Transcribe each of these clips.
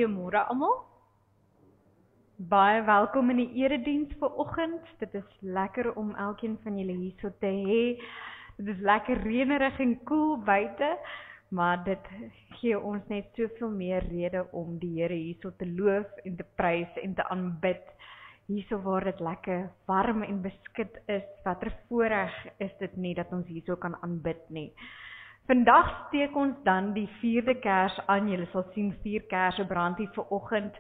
Goeiemôre almal. Baie welkom in die erediens vanoggend. Dit is lekker om elkeen van julle hierso te hê. Dit is lekker reënerig en koel buite, maar dit gee ons net soveel meer rede om die Here hierso te loof en te prys en te aanbid. Hierso waar dit lekker warm en beskik is, watter voorreg is dit nie dat ons hierso kan aanbid nie. Vandag steek ons dan die 4de kers aan. Julle sal sien 4 kerse brand hier vanoggend.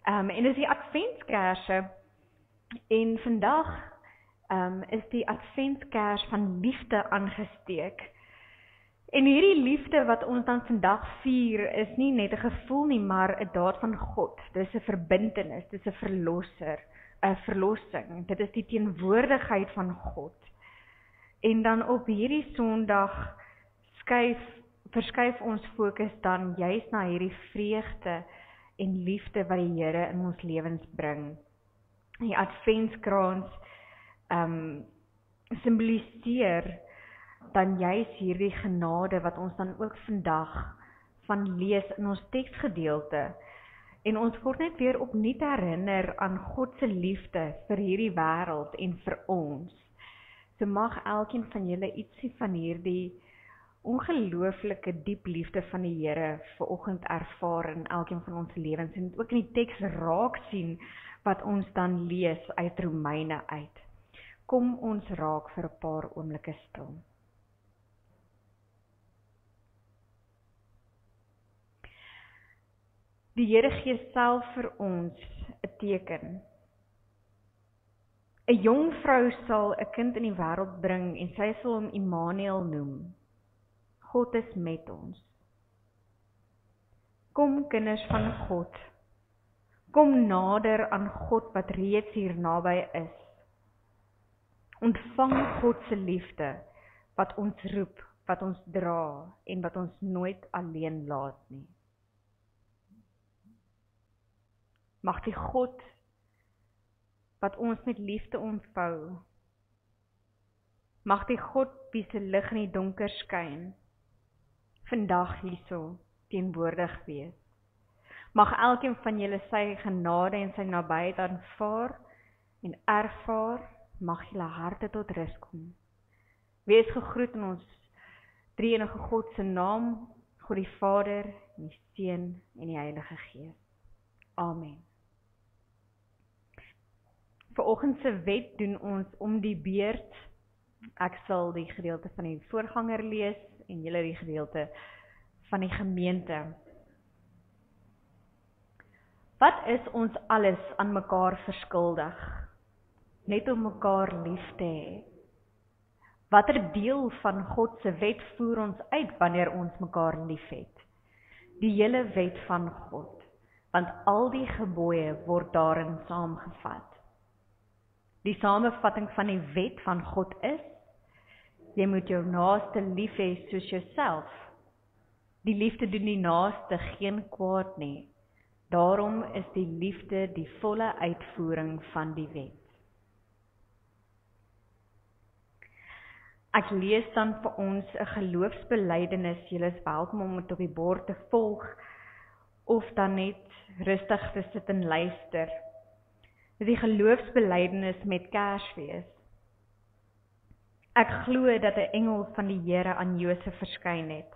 En is die adventskerse. En vandag is die adventskers van liefde aangesteek. En hierdie liefde wat ons dan vandag vier, is nie net 'n gevoel nie, maar 'n daad van God. Dit is 'n verbintenis, dit is 'n verlossing. Dit is die teenwoordigheid van God. En dan op hierdie Sondag verskuif ons fokus dan juis na hierdie vreugde en liefde wat die Here in ons lewens bring. Die adventskrans simboliseer dan juis hierdie genade wat ons dan ook vandag van lees in ons teksgedeelte. En ons word net weer opnuut herinner aan God se liefde vir hierdie wêreld en vir ons. So mag elkeen van julle ietsie van hierdie ongelooflike diep liefde van die Here vanoggend ervaar in elkeen van ons lewens en ook in die teks raak sien wat ons dan lees uit Romeine uit. Kom ons raak vir 'n paar oomblikke stil. Die Here gee self vir ons 'n teken. 'n Jong vrou sal 'n kind in die wêreld bring en sy sal hom Immanuel noem. God is met ons. Kom kinders van God. Kom nader aan God wat reeds hier naby is. Ontvang God se liefde wat ons roep, wat ons dra en wat ons nooit alleen laat nie. Mag die God wat ons met liefde omvou, mag die God wie se lig in die donker skyn, vandag hierso teenwoordig wees. Mag elkeen van julle sy genade en sy nabyheid aanvaar en ervaar, mag julle harte tot rus kom. Wees gegroet in ons drie-enige God se naam, God die Vader, en die Seun en die Heilige Gees. Amen. Vanoggend se wet doen ons om die beurt. Ek sal die gedeelte van die voorganger lees en julle die gedeelte van die gemeente. Wat is ons alles aan mekaar verskuldig? Net om mekaar lief te hê. Watter deel van God se wet voer ons uit wanneer ons mekaar liefhet? Die hele wet van God, want al die gebooie word daarin saamgevat. Die samevatting van die wet van God is: jy moet jou naaste lief hê soos jouself. Die liefde doen die naaste geen kwaad nie. Daarom is die liefde die volle uitvoering van die wet. Ek lees dan vir ons 'n geloofsbelydenis. Julle is welkom om dit op die bord te volg of dan net rustig te sit en luister. Dit is die geloofsbelydenis met Kersfees. Ek glo dat 'n engel van die Here aan Josef verskyn het.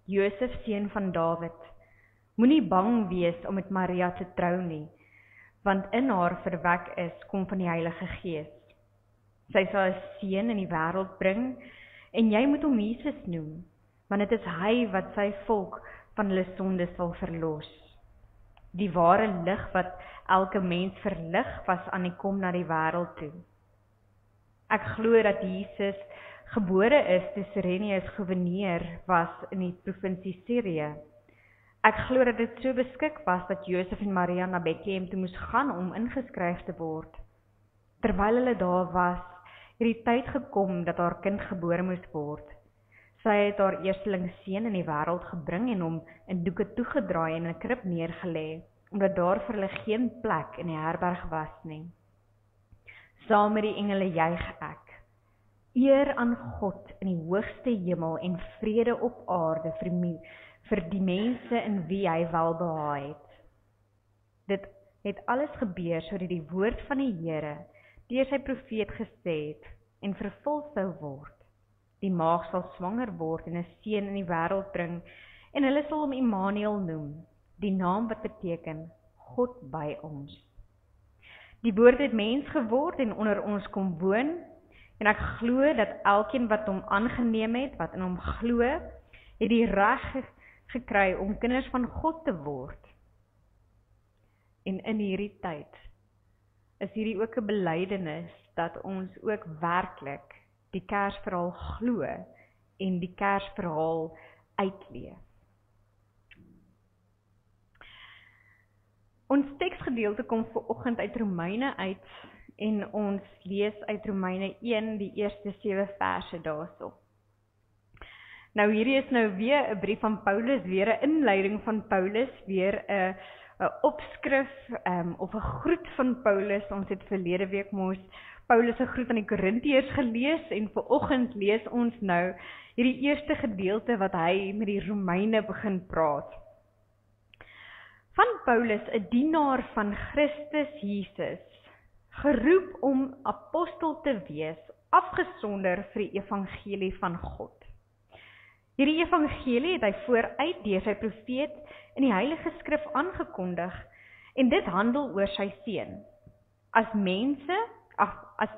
Josef, seun van Dawid, moenie bang wees om met Maria te trou nie, want in haar verwek is kom van die Heilige Gees. Sy sal 'n seun in die wêreld bring en jy moet hom Jesus noem, want dit is hy wat sy volk van hulle sondes sal verlos. Die ware lig wat elke mens verlig was aan die kom na die wêreld toe. Ek glo dat Jesus gebore is toe Sirenius gouverneur was in die provinsie Sirië. Ek glo dat dit so beskik was dat Josef en Maria na Bethlehem toe moes gaan om ingeskryf te word. Terwyl hulle daar was, het die tyd gekom dat haar kind gebore moes word. Sy het haar eersteling seun in die wêreld gebring en hom in doeke toegedraai en in 'n krib neergelê, omdat daar vir hulle geen plek in die herberg was nie. Saam met die engele juig ek: eer aan God in die hoogste hemel en vrede op aarde vir die mense in wie hy welbehaag het. Dit het alles gebeur sodat die woord van die Here deur sy profeet gesê het en vervul sou word. Die maagd sal swanger word en 'n seun in die wêreld bring en hulle sal hom Immanuel noem, die naam wat beteken God by ons. Die woord het mens geword en onder ons kom woon, en ek glo dat elkeen wat hom aangeneem het, wat in hom glo, het die reg gekry om kinders van God te word. En in hierdie tyd is hierdie ook 'n belydenis dat ons ook werklik die Kersverhaal glo en die Kersverhaal uitleef. Ons teksgedeelte kom vanoggend uit Romeine uit en ons lees uit Romeine 1 die eerste 7 verse daarso. Nou hierdie is nou weer 'n brief van Paulus, weer 'n inleiding van Paulus, weer 'n opskrif of 'n groet van Paulus. Ons het verlede week mos Paulus se groet aan die Korintiërs gelees en vanoggend lees ons nou hierdie eerste gedeelte wat hy met die Romeine begin praat. Van Paulus, 'n dienaar van Christus Jesus, geroep om apostel te wees, afgesonder vir die evangelie van God. Hierdie evangelie het hy vooruit deur sy profeet in die Heilige Skrif aangekondig en dit handel oor sy seun. As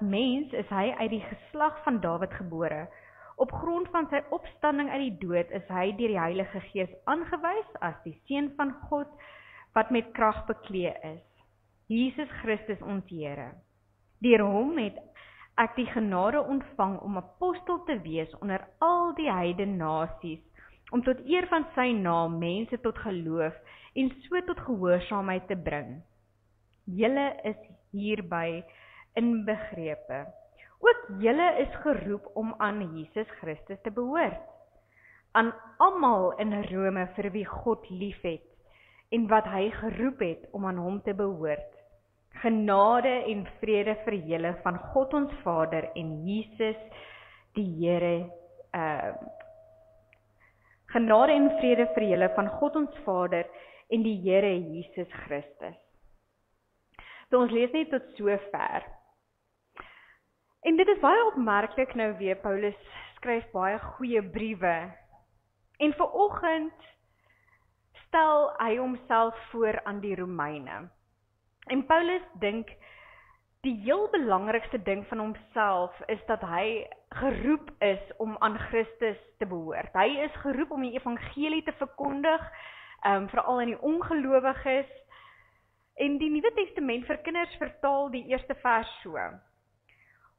mens is hy uit die geslag van Dawid gebore. Op grond van sy opstanding uit die dood is hy deur die Heilige Gees aangewys as die seun van God wat met krag beklee is. Jesus Christus ons Here. Deur hom het ek die genade ontvang om apostel te wees onder al die heidene nasies, om tot eer van sy naam mense tot geloof en so tot gehoorsaamheid te bring. Julle is hierby inbegrepe. Ook julle is geroep om aan Jesus Christus te behoort. Aan almal in Rome vir wie God liefhet en wat hy geroep het om aan hom te behoort. Genade en vrede vir julle van God ons Vader en Jesus die Here. Genade en vrede vir julle van God ons Vader en die Here Jesus Christus. So ons lees net tot sover. En dit is baie opmerklik nou weer, Paulus skryf baie goeie briewe. En vanoggend stel hy homself voor aan die Romeine. En Paulus dink die heel belangrikste ding van homself is dat hy geroep is om aan Christus te behoort. Hy is geroep om die evangelie te verkondig, veral aan die ongelowiges. En die Nuwe Testament vir kinders vertaal die eerste vers so: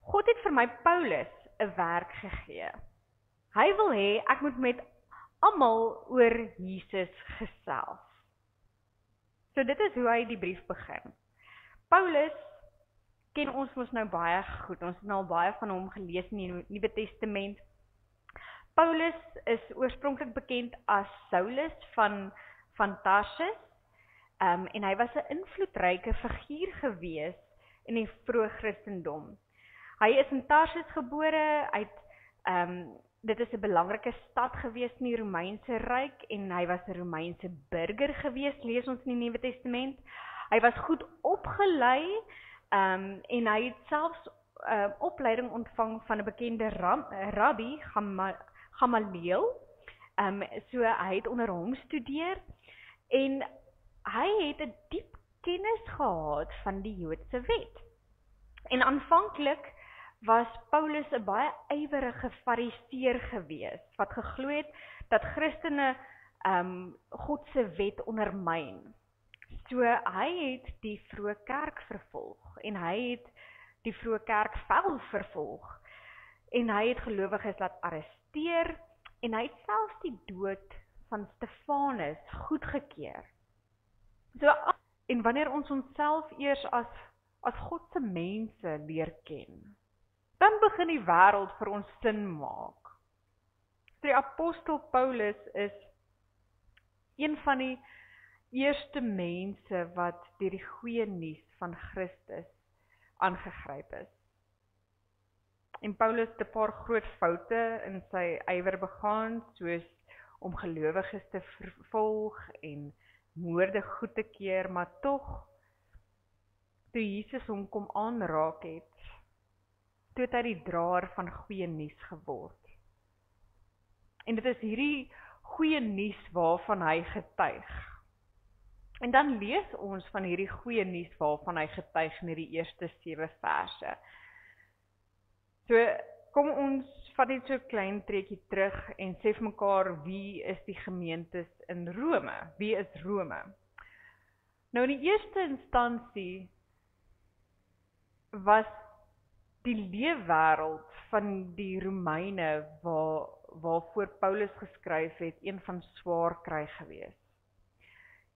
God het vir my Paulus 'n werk gegee. Hy wil hê ek moet met almal oor Jesus gesels. So dit is hoe hy die brief begin. Paulus ken ons mos nou baie goed. Ons het nou al baie van hom gelees in die Nuwe Testament. Paulus is oorspronklik bekend as Saulus van Tarsus. En hy was 'n invloedryke figuur gewees in die vroeë Christendom. Hy is in Tarsus gebore, dit is 'n belangrike stad gewees in die Romeinse Ryk en hy was 'n Romeinse burger gewees, lees ons in die Nuwe Testament. Hy was goed opgelei en hy het selfs opleiding ontvang van 'n bekende rabbi, Gamaliel. So hy het onder hom studeer en hy het 'n diep kennis gehad van die Joodse wet. En aanvanklik was Paulus 'n baie ywerige fariseer gewees, wat geglo het dat Christene God se wet ondermyn. So hy het die vroeë kerk vervolg, en hy het die vroeë kerk fel vervolg, en hy het gelowiges laat arresteer, en hy het selfs die dood van Stefanus goedgekeur. So, en wanneer ons onsself eers as God se mense leer ken, dan begin die wêreld vir ons sin maak. Die apostel Paulus is een van die eerste mense wat deur die goeie nuus van Christus aangegryp is. En Paulus het 'n paar groot foute in sy ywer begaan, soos om gelowiges te vervolg en moorde goed te keer, maar tog, toe Jesus hom kom aanraak het, toe het hy die draer van goeie nuus geword. En dit is hierdie goeie nuus waarvan hy getuig. En dan lees ons van hierdie goeie nuus waarvan hy getuig in hierdie eerste 7 verse. So, kom ons vat net so 'n klein treetjie terug en sê vir mekaar, wie is die gemeentes in Rome? Wie is Rome? Nou in die eerste instansie was die leefwêreld van die Romeine waarvoor Paulus geskryf het, een van swaar kry gewees.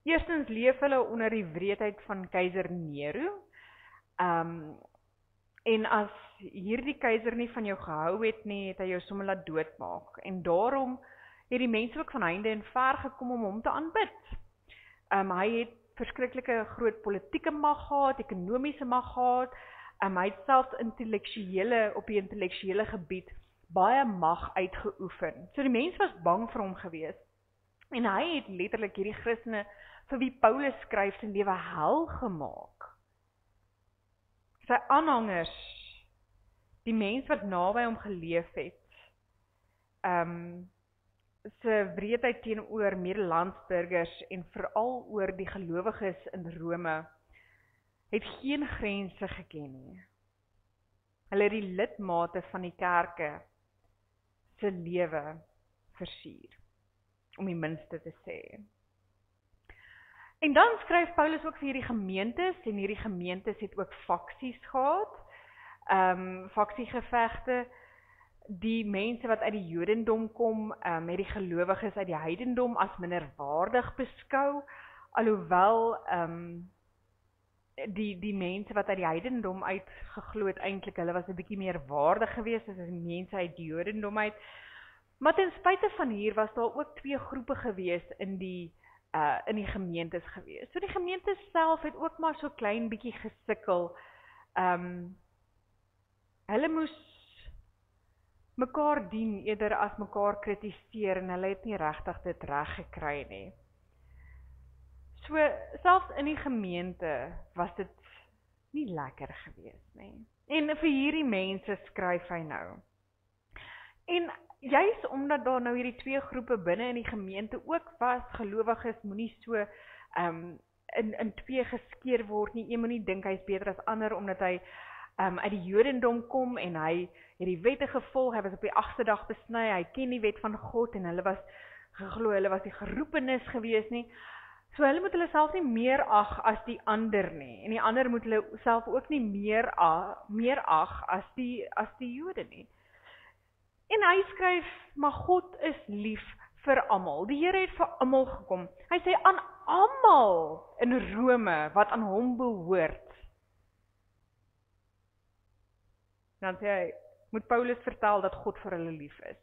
Eerstens leef hulle onder die wreedheid van keiser Nero, en as hierdie keiser nie van jou gehou het nie, het hy jou sommer laat doodmaak, en daarom het die mense ook van heinde en ver gekom om hom te aanbid. Hy het verskriklike groot politieke mag gehad, ekonomiese mag gehad, hy het selfs op die intellektuele gebied baie mag uitgeoefen. So die mense was bang vir hom gewees. En hy het letterlik hierdie Christene vir wie Paulus skryf se lewe hel gemaak. Sy aanhangers, die mense wat naby hom geleef het, se wreedheid teenoor medelandsburgers en veral oor die gelowiges in Rome, het geen grense geken nie. Hulle het die lidmate van die kerke se lewe versuur, om die minste te sê. En dan skryf Paulus ook vir hierdie gemeentes, en hierdie gemeentes het ook faksies gehad, faksiegevegte, die mense wat uit die Jodendom kom, het die gelowiges uit die heidendom as minderwaardig beskou, alhoewel die mense wat uit die heidendom uitgeglo het, eintlik hulle was 'n bietjie meer waardig geweest as die mense uit die Jodendom uit. Maar ten spyte van hier was daar ook 2 groepe geweest in die gemeentes geweest. So die gemeentes self het ook maar so klein bietjie gesukkel. Hulle moes mekaar dien eerder as mekaar kritiseer, en hulle het nie regtig dit reg gekry nie. So, selfs in die gemeente was dit nie lekker geweest nie. En vir hierdie mense skryf hy nou. En juis omdat daar nou hierdie 2 groepe binne in die gemeente ook was, gelowiges moenie so in 2 geskeer word nie. Een moenie dink hy is beter as ander omdat hy uit die Jodendom kom en hy het die wette gevolg, hy was op die 8ste dag besny, hy ken die wet van God en hulle was geglo, hulle was die geroepenis gewees nie. So hulle moet hulle self nie meer ag as die ander nie, en die ander moet hulle self ook nie meer ag as die Jode nie. En hy skryf, maar God is lief vir almal. Die Here het vir almal gekom. Hy sê aan almal in Rome wat aan hom behoort. Dan sê hy, moet Paulus vertel dat God vir hulle lief is.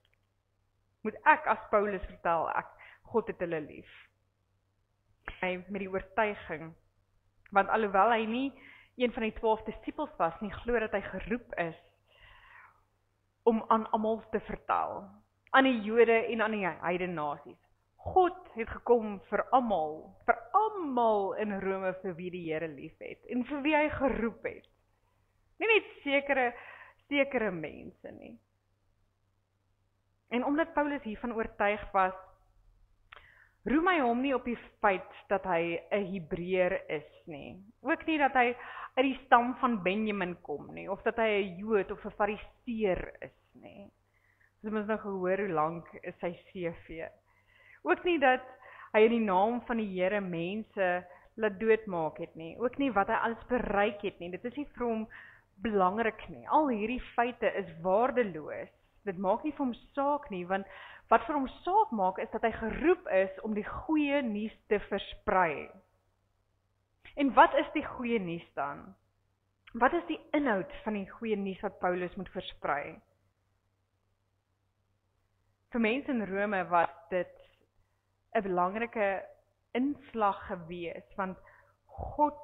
Moet ek as Paulus vertel, God het hulle lief. Hy met die oortuiging, want alhoewel hy nie een van die 12 disippels was nie, glo dat hy geroep is om aan almal te vertel, aan die Jode en aan die heidene nasies. God het gekom vir almal in Rome vir wie die Here lief het en vir wie hy geroep het. Nie net sekere mense nie. En omdat Paulus hiervan oortuig was, roem hy hom nie op die feit dat hy 'n Hebreër is nie. Ook nie dat hy uit die stam van Benjamin kom nie, of dat hy 'n Jood of 'n Fariseer is nie. Ons het nou gehoor hoe lank is sy CV. Ook nie dat hy in die naam van die Here mense laat doodmaak het nie. Ook nie wat hy alles bereik het nie. Dit is nie vir hom belangrik nie. Al hierdie feite is waardeloos. Dit maak nie vir hom saak nie, want wat vir hom saak maak is dat hy geroep is om die goeie nuus te versprei. En wat is die goeie nuus dan? Wat is die inhoud van die goeie nuus wat Paulus moet versprei? Vir mense in Rome was dit 'n belangrike inslag gewees, want God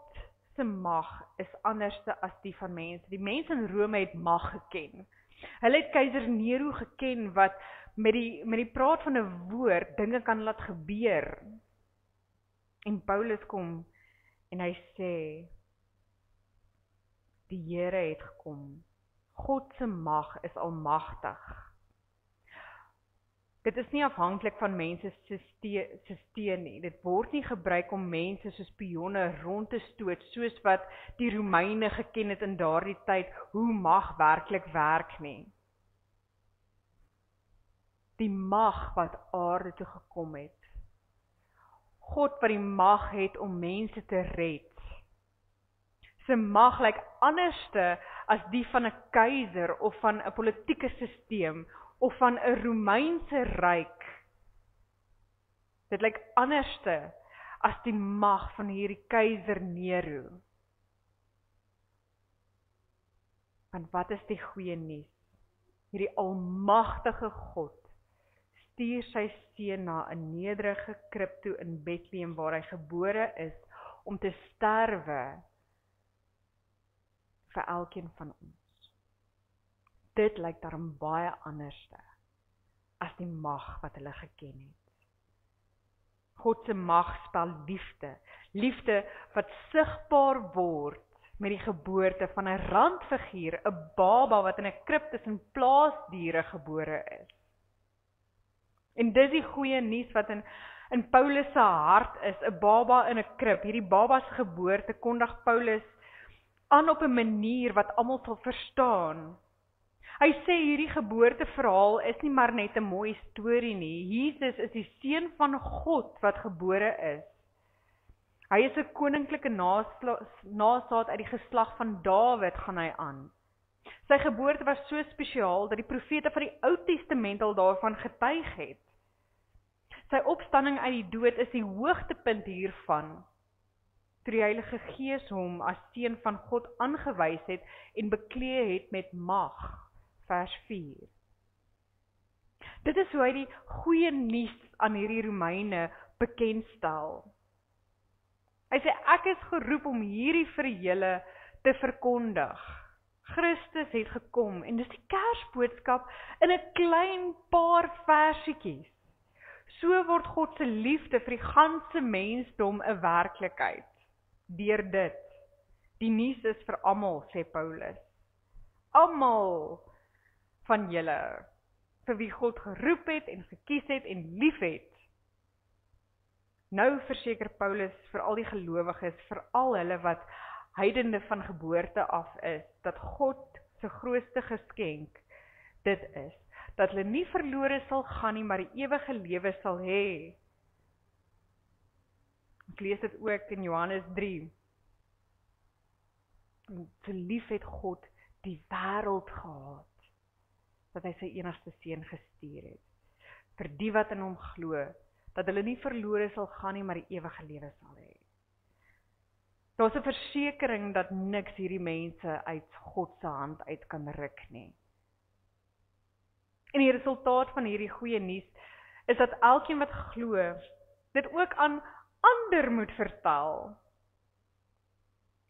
se mag is anders as die van mense. Die mense in Rome het mag geken. Hulle het keiser Nero geken wat met die praat van 'n woord dinge kan laat gebeur. En Paulus kom en hy sê, die Here het gekom. God se mag is almagtig. Dit is nie afhanklik van mense se steun nie. Dit word nie gebruik om mense soos spionne rond te stoot, soos wat die Romeine geken het in daardie tyd, hoe mag werklik werk nie. Die mag wat aarde toe gekom het. God wat die mag het om mense te red. Sy mag lyk anderste as die van 'n keiser of van 'n politieke sisteem of van 'n Romeinse ryk. Dit lyk anderste as die mag van hierdie keiser Nero. Want wat is die goeie nuus? Hierdie almagtige God stuur sy seun na 'n nederige krib toe in Bethlehem waar hy gebore is om te sterwe vir elkeen van ons. Dit lyk daarom baie anderste as die mag wat hulle geken het. God se mag spel liefde, liefde wat sigbaar word met die geboorte van 'n randfiguur, 'n baba wat in 'n krib tussen plaasdiere gebore is. En dis die goeie nuus wat in Paulus se hart is, 'n baba in 'n krib. Hierdie baba se geboorte kondig Paulus aan op 'n manier wat almal sal verstaan. Hy sê hierdie geboorteverhaal is nie maar net 'n mooi storie nie. Jesus is die seun van God wat gebore is. Hy is 'n koninklike nasaad uit die geslag van Dawid gaan hy aan. Sy geboorte was so spesiaal dat die profete van die Ou Testament al daarvan getuig het. Sy opstanding uit die dood is die hoogtepunt hiervan, toe die Heilige Gees hom as seun van God aangewys het en bekleed het met mag. Vers 4. Dit is hoe hy die goeie nuus aan hierdie Romeine bekendstel. Hy sê, ek is geroep om hierdie vir julle te verkondig. Christus het gekom en dis die Kersboodskap in 'n klein paar versietjies. So word God se liefde vir die ganse mensdom 'n werklikheid. Deur dit. Die nuus is vir almal, sê Paulus. Almal van julle, vir wie God geroep het en gekies het en lief het. Nou verseker Paulus vir al die gelowiges, vir al hulle wat heidende van geboorte af is, dat God se grootste geskenk dit is, dat hulle nie verlore sal gaan nie, maar die ewige lewe sal hê. Ek lees dit ook in Johannes 3. So lief het God die wêreld gehad, dat hy sy enigste seun gestuur het, vir die wat in hom glo, dat hulle nie verlore sal gaan nie, maar die ewige lewe sal hê. Daar's 'n versekering dat niks hierdie mense uit God se hand uit kan ruk nie. En die resultaat van hierdie goeie nuus is dat elkeen wat glo, dit ook aan ander moet vertel.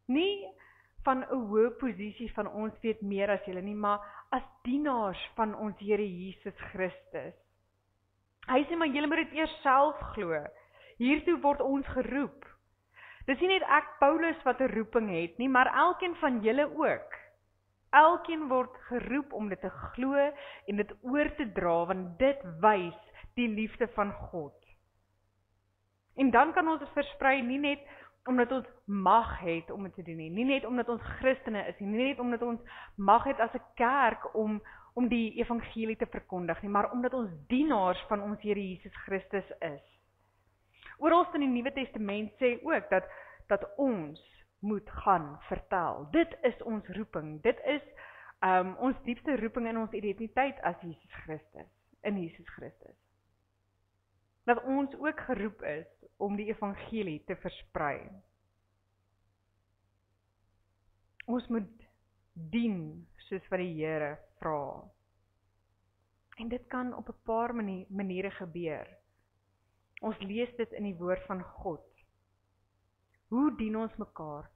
Nie van 'n hoë posisie van ons weet meer as julle nie, maar as dienaars van ons Here Jesus Christus. Hy sê, maar julle moet dit eers self glo. Hiertoe word ons geroep. Dis nie net ek, Paulus, wat 'n roeping het nie, maar elkeen van julle ook. Elkeen word geroep om dit te glo en dit oor te dra, want dit wys die liefde van God. En dan kan ons dit versprei nie net omdat ons mag het om dit te doen nie, nie net omdat ons Christene is nie net omdat ons mag het as 'n kerk om die evangelie te verkondig nie, maar omdat ons dienaars van ons Here Jesus Christus is. Oral in die Nuwe Testament sê ook dat ons moet gaan vertel. Dit is ons roeping. Dit is ons diepste roeping in ons identiteit as Jesus Christus, in Jesus Christus. Dat ons ook geroep is om die evangelie te versprei. Ons moet dien soos wat die Here vra. En dit kan op 'n paar maniere gebeur. Ons lees dit in die woord van God. Hoe dien ons mekaar?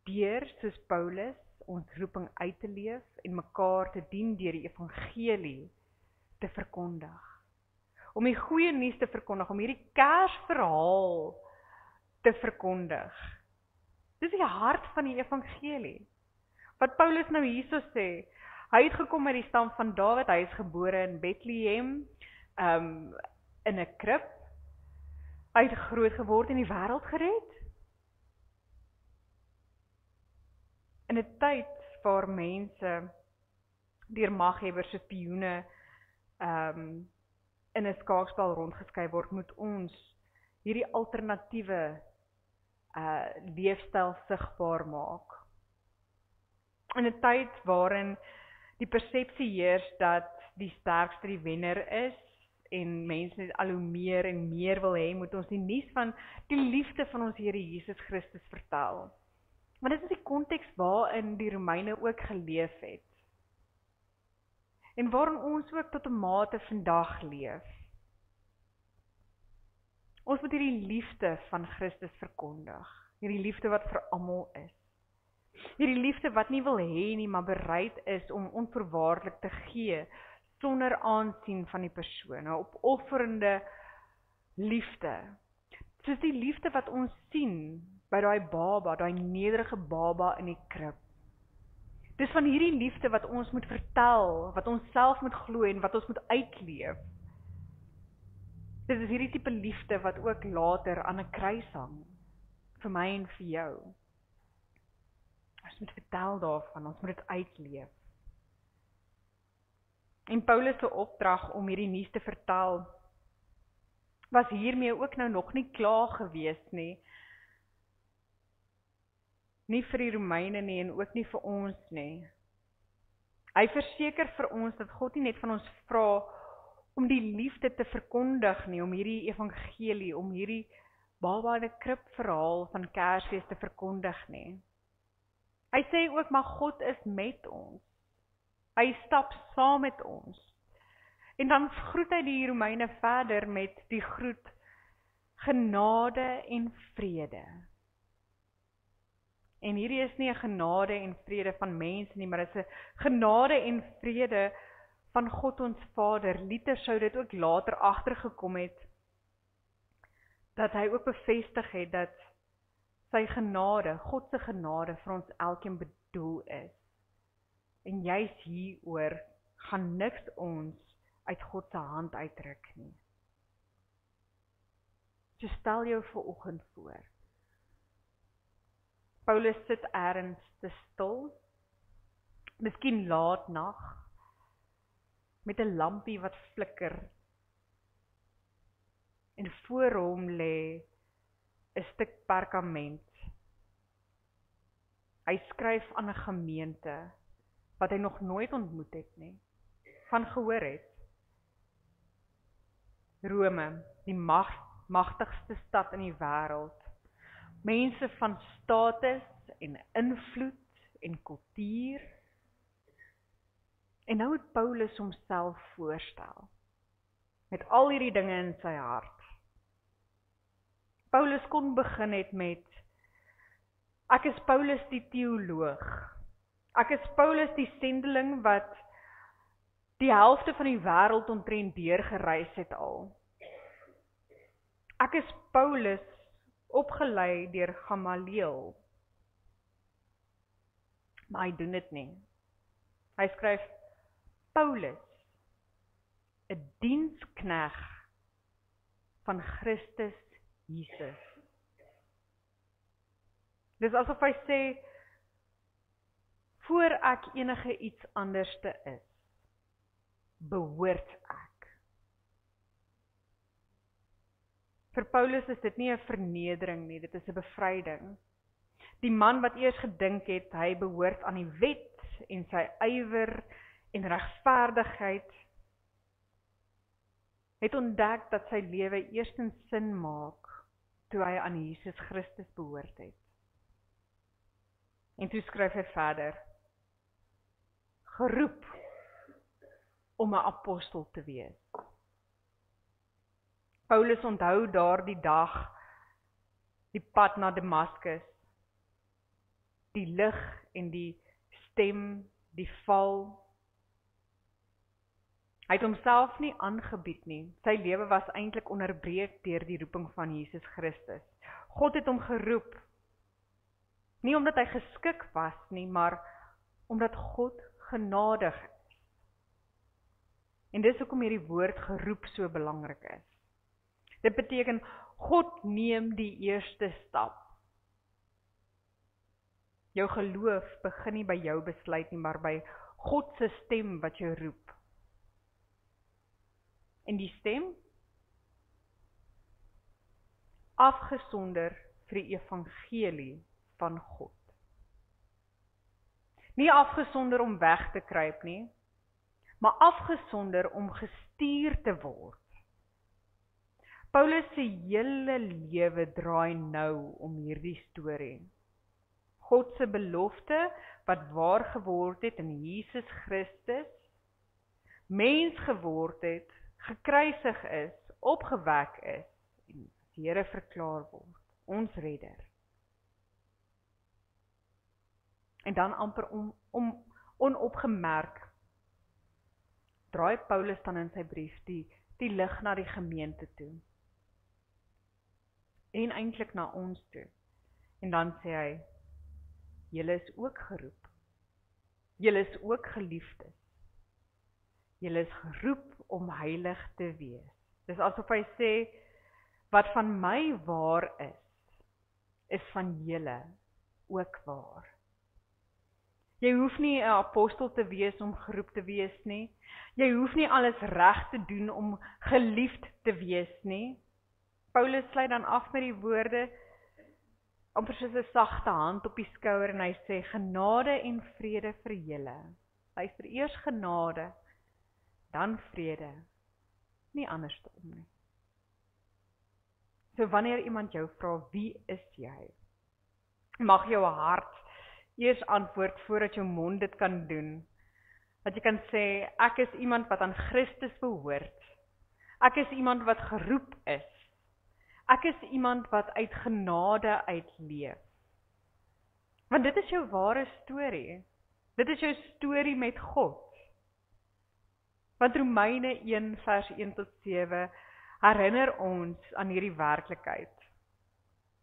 Deur, soos Paulus, ons roeping uit te leef en mekaar te dien deur die evangelie te verkondig. Om die goeie nuus te verkondig, om hierdie Kersverhaal te verkondig. Dis die hart van die evangelie. Wat Paulus nou hierso sê, hy het gekom uit die stam van Dawid, hy is gebore in Bethlehem, in 'n krib, hy het groot geword en die wêreld gered. In 'n tyd waar mense deur maghebbers soos spioene in 'n skaakspel rondgeskei word, moet ons hierdie alternatiewe leefstyl sigbaar maak. In 'n tyd waarin die persepsie heers dat die sterkste die wenner is en mense net al hoe meer en meer wil hê, moet ons die nuus van die liefde van ons Here Jesus Christus vertel. Want dit is die konteks waarin die Romeine ook geleef het. En waarin ons ook tot 'n mate vandag leef. Ons moet hierdie liefde van Christus verkondig. Hierdie liefde wat vir almal is. Hierdie liefde wat nie wil hê nie, maar bereid is om onvoorwaardelik te gee, sonder aansien van die persoon, 'n opofferende liefde. Soos die liefde wat ons sien by daai baba, daai nederige baba in die krib. Dis van hierdie liefde wat ons moet vertel, wat ons self moet glo en wat ons moet uitleef. Dit is hierdie tipe liefde wat ook later aan 'n kruis hang, vir my en vir jou. Ons moet vertel daarvan, ons moet dit uitleef. En Paulus se opdrag om hierdie nuus te vertel, was hiermee ook nou nog nie klaar gewees nie. Nie vir die Romeine nie en ook nie vir ons nie. Hy verseker vir ons dat God nie net van ons vra om die liefde te verkondig nie, om hierdie evangelie, om hierdie baba in 'n krib verhaal van Kersfees te verkondig nie. Hy sê ook, maar God is met ons. Hy stap saam met ons. En dan groet hy die Romeine verder met die groet, genade en vrede. En hierdie is nie 'n genade en vrede van mense nie, maar dit is 'n genade en vrede van God ons Vader. Luther sou dit ook later agtergekom het, dat hy ook bevestig het dat sy genade, God se genade vir ons elkeen bedoel is. En juis hieroor gaan niks ons uit God se hand uitruk nie. So stel jou vir oggend voor. Paulus sit ergens te stil, miskien laat nag, met 'n lampie wat flikker, en voor hom lê 'n stuk perkament. Hy skryf aan 'n gemeente wat hy nog nooit ontmoet het nie, van gehoor het. Rome, die magtigste stad in die wêreld. Mense van status en invloed en kultuur. En nou het Paulus homself voorstel, met al hierdie dinge in sy hart. Paulus kon begin het met, ek is Paulus die teoloog. Ek is Paulus die sendeling wat die helfte van die wêreld omtrent deurgereis het al. Ek is Paulus, opgelei deur Gamaliel. Maar hy doen dit nie. Hy skryf, Paulus, 'n dienskneg van Christus Jesus. Dis asof hy sê, voor ek enige iets anderste is, behoort ek. Vir Paulus is dit nie 'n vernedering nie, dit is 'n bevryding. Die man wat eers gedink het, hy behoort aan die wet en sy ywer en regverdigheid, het ontdek dat sy lewe eerstens sin maak, toe hy aan Jesus Christus behoort het. En toe skryf hy verder, geroep om 'n apostel te wees. Paulus onthou daardie dag, die pad na Damaskus, die lig en die stem, die val. Hy het homself nie aangebied nie. Sy lewe was eintlik onderbreek deur die roeping van Jesus Christus. God het hom geroep, nie omdat hy geskik was nie, maar omdat God genadig is. En dis hoekom hierdie woord geroep so belangrik is. Dit beteken, God neem die eerste stap. Jou geloof begin nie by jou besluit nie, maar by God se stem wat jou roep. En die stem? Afgesonder vir die evangelie van God. Nie afgesonder om weg te kruip nie, maar afgesonder om gestuur te word. Paulus se hele lewe draai nou om hierdie storie. God se belofte wat waar geword het in Jesus Christus, mens geword het, gekruisig is, opgewek is, en as die Here verklaar word, ons redder. En dan amper onopgemerk, draai Paulus dan in sy brief die lig na die gemeente toe. En eintlik na ons toe. En dan sê hy, julle is ook geroep. Julle is ook geliefdes. Julle is geroep om heilig te wees. Dis asof hy sê, wat van my waar is van julle ook waar. Jy hoef nie 'n apostel te wees om geroep te wees nie. Jy hoef nie alles reg te doen om geliefd te wees nie. Paulus sluit dan af met die woorde, amper soos 'n sagte hand op die skouer, en hy sê, genade en vrede vir julle. Hy vir eers genade, dan vrede, nie andersom nie. So wanneer iemand jou vra, wie is jy? Mag jou hart eers antwoord voordat jou mond dit kan doen. Dat jy kan sê, ek is iemand wat aan Christus behoort. Ek is iemand wat geroep is. Ek is iemand wat uit genade uitleef. Want dit is jou ware storie. Dit is jou storie met God. Want Romeine 1 vers 1 tot 7 herinner ons aan hierdie werklikheid.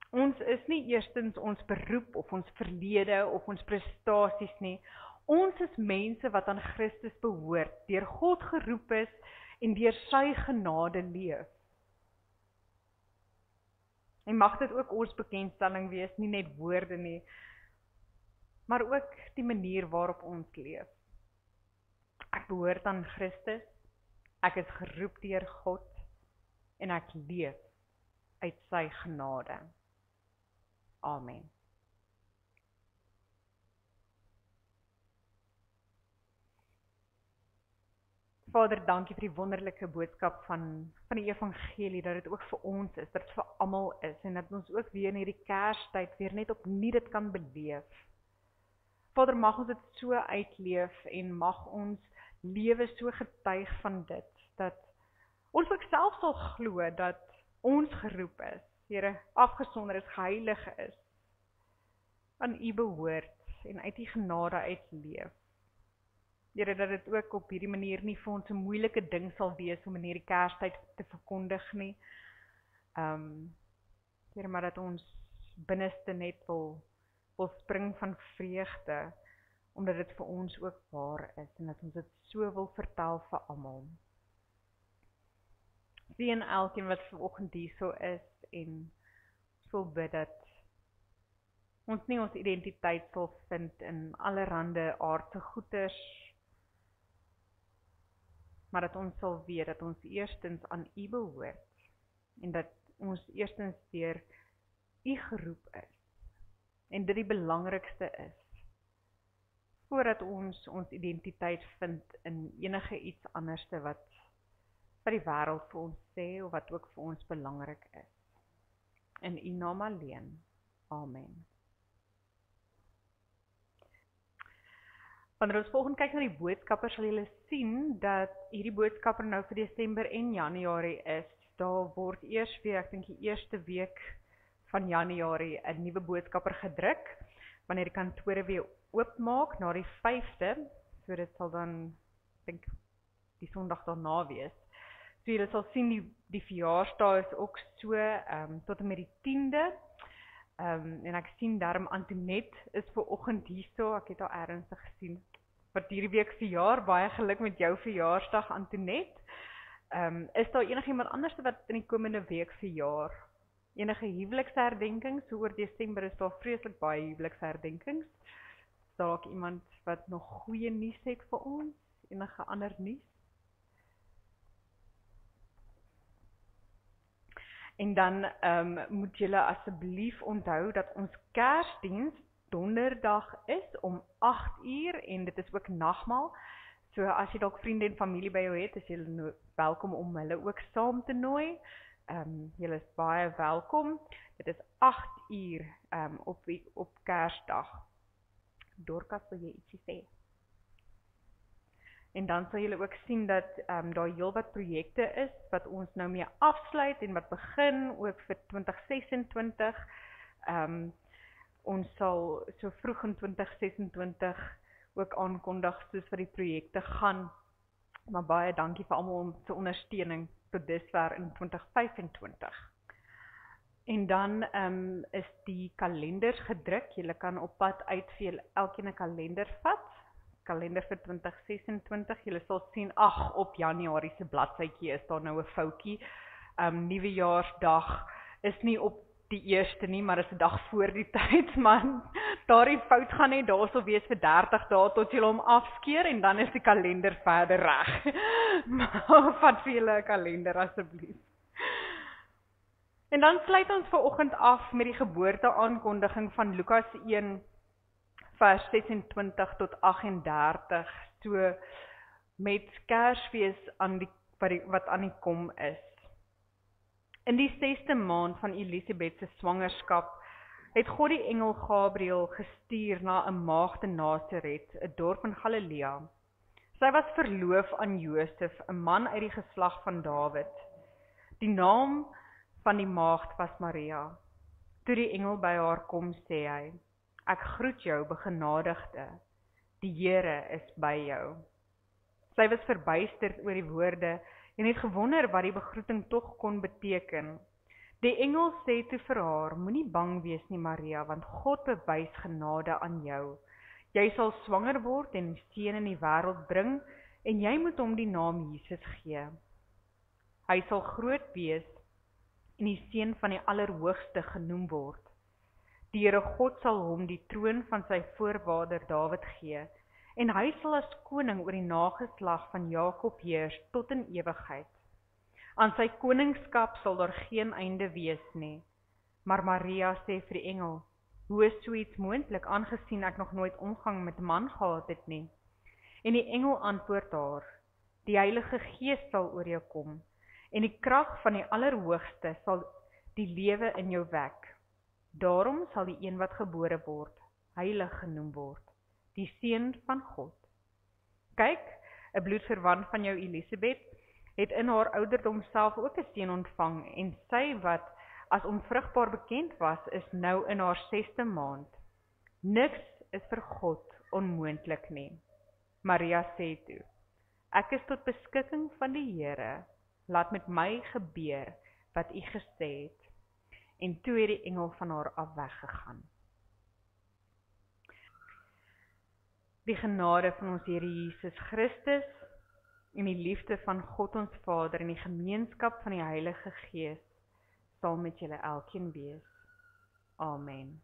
Ons is nie eerstens ons beroep of ons verlede of ons prestasies nie. Ons is mense wat aan Christus behoort, deur God geroep is en deur sy genade leef. En mag dit ook ons bekendstelling wees, nie net woorde nie, maar ook die manier waarop ons leef. Ek behoort aan Christus, ek is geroep deur God, en ek leef uit sy genade. Amen. Vader, dankie vir die wonderlike boodskap van die evangelie, dat dit ook vir ons is, dat dit vir almal is, en dat ons ook weer in hierdie Kerstyd weer net opnuut dit kan beleef. Vader, mag ons dit so uitleef, en mag ons lewe so getuig van dit, dat ons ook self sal glo, dat ons geroep is, Here, afgesonder is, geheilig is, aan U behoort, en uit die genade uitleef. Here, dat dit ook op hierdie manier nie vir ons 'n moeilike ding sal wees om in hierdie Kerstyd te verkondig nie. Here, maar dat ons binneste net wil spring van vreugde, omdat dit vir ons ook waar is, en dat ons dit so wil vertel vir almal. Seën elkeen wat vanoggend hierso is, en ons wil bid dat ons nie ons identiteit sal vind in allerhande aardse goeders, maar dat ons sal weet dat ons eerstens aan U behoort, en dat ons eerstens deur U geroep is, en dit die belangrikste is, voordat ons identiteit vind in enige iets anderste wat die wêreld vir ons sê, of wat ook vir ons belangrik is. In U naam alleen. Amen. Wanneer ons volgende kyk na die boodskapper, sal julle sien dat hierdie boodskapper nou vir Desember en Januarie is. Daar word eers weer, ek dink die eerste week van Januarie 'n nuwe boodskapper gedruk, wanneer die kantore weer oopmaak na die 5de, so dit sal dan, ek dink, die Sondag daarna wees. So julle sal sien die verjaarsdae is ook so tot en met die 10de. En ek sien daarom Antoinette is vanoggend hierso, ek het haar ernstig gesien, wat hierdie week verjaar, baie geluk met jou verjaarsdag Antoinette. Is daar enigiemand anders wat in die komende week verjaar? Enige huweliksherdenkings, so oor Desember is daar vreeslik baie huweliksherdenkings. Is daar ook iemand wat nog goeie nuus het vir ons? Enige ander nuus? En dan moet julle asseblief onthou dat ons Kersdiens donderdag is om 8:00 en dit is ook nagmaal. So as jy dalk vriende en familie by jou het, is julle welkom om hulle ook saam te nooi. Julle is baie welkom. Dit is 8:00 op Kersdag. Dorcas, wil jy ietsie sê? En dan sal julle ook sien dat daar heelwat projekte is wat ons nou mee afsluit en wat begin ook vir 2026. Ons sal so vroeg in 2026 ook aankondig soos vir die projekte gaan. Maar baie dankie vir almal se ondersteuning tot dusver in 2025. En dan is die kalenders gedruk. Julle kan op pad uit vir elkeen 'n kalender vat. Kalender vir 2026. Julle sal sien, op Januarie se bladsytjie is daar nou 'n foutjie. Nuwejaarsdag is nie op die 1ste nie, maar is 'n dag voor die tyd, man. Daardie fout gaan net daarso wees vir 30 dae tot julle hom afskeer en dan is die kalender verder reg. Maar vat vir julle 'n kalender asseblief. En dan sluit ons vanoggend af met die geboorte aankondiging van Lukas 1 vers 26 tot 38, so met Kersfees wat aan die kom is. In die 6de maand van Elisabeth se swangerskap het God die engel Gabriël gestuur na 'n maagd in Nasaret, 'n dorp in Galilea. Sy was verloof aan Josef, 'n man uit die geslag van Dawid. Die naam van die maagd was Maria. Toe die engel by haar kom, sê hy: "Ek groet jou, begenadigde. Die Here is by jou." Sy was verbuisterd oor die woorde en het gewonder wat die begroeting tog kon beteken. Die engel sê toe vir haar: "Moenie bang wees nie, Maria, want God bewys genade aan jou. Jy sal swanger word en 'n seun in die wêreld bring en jy moet hom die naam Jesus gee. Hy sal groot wees en die seun van die Allerhoogste genoem word. Die Here God sal hom die troon van sy voorvader Dawid gee, en hy sal as koning oor die nageslag van Jakob heers tot in ewigheid. Aan sy koningskap sal daar geen einde wees nie." Maar Maria sê vir die engel: "Hoe is so iets moontlik, aangesien ek nog nooit omgang met 'n man gehad het nie?" En die engel antwoord haar: "Die Heilige Gees sal oor jou kom, en die krag van die Allerhoogste sal die lewe in jou wek. Daarom sal die een wat gebore word, heilig genoem word, die Seun van God. Kyk, 'n bloedverwant van jou Elisabeth het in haar ouderdom self ook 'n seun ontvang, en sy wat as onvrugbaar bekend was, is nou in haar 6de maand. Niks is vir God onmoontlik nie." Maria sê toe: "Ek is tot beskikking van die Here, laat met my gebeur wat u gesê het." En toe het die engel van haar af weggegaan. Die genade van ons Here Jesus Christus en die liefde van God ons Vader en die gemeenskap van die Heilige Gees sal met julle elkeen wees. Amen.